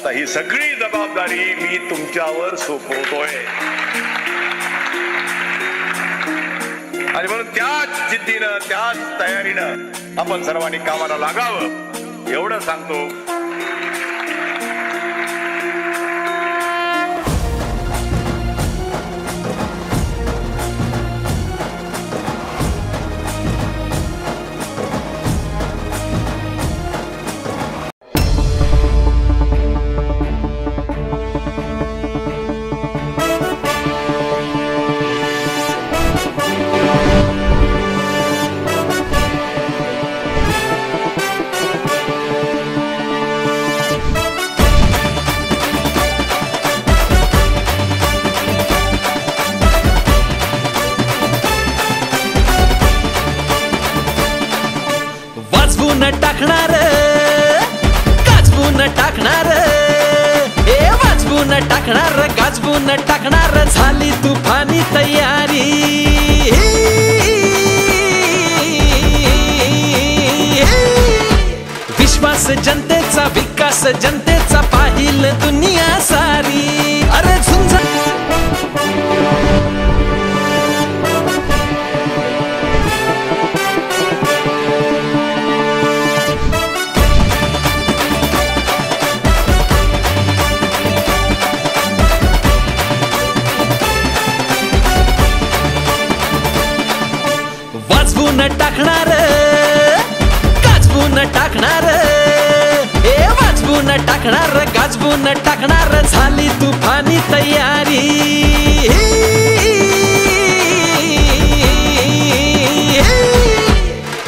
आता ही सगळी जबाबदारी मी तुमच्यावर सोपवतोय आणि म्हणून त्याच जिद्दीनं त्याच तयारीनं आपण सर्वांनी कामाला लागावं एवढं सांगतो। टाकणार गाजवून टाकणार वाजवून टाकणार गाजवून टाकणार झाली तुफानी तयारी विश्वास जनतेचा विकास जनतेचा पाहिल दुनिया सारी अरे झुंज टाकणार गाजवून टाकणार वाजवून टाकणार गाजवून टाकणार झाली तुफानी तयारी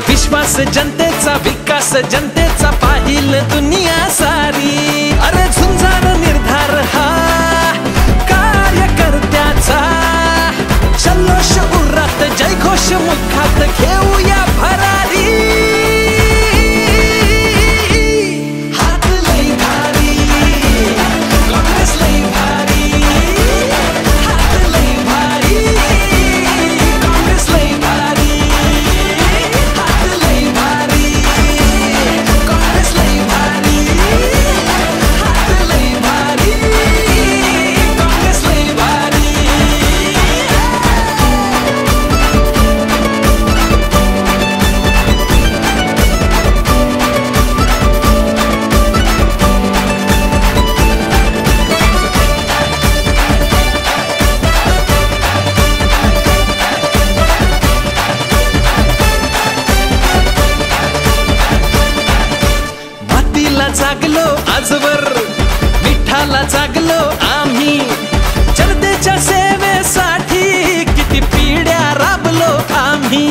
विश्वास जनतेचा विकास जनतेचा पाहिल दुनिया सारी अरे झुंजार निर्धार हा कार्यकर्त्याचा जल्लोष उरात जयघोष मुखात घेऊया भरारी हात लई भारी काँग्रेस लई भारी हात लई भारी काँग्रेस लई भारी हात लई भारी काँग्रेस लई भारी हात लई भारी काँग्रेस लई भारी जागलो आजवर विठ्ठला जागलो आम्ही जनतेच्या सेवेसाठी किती पिढ्या राबलो आम्ही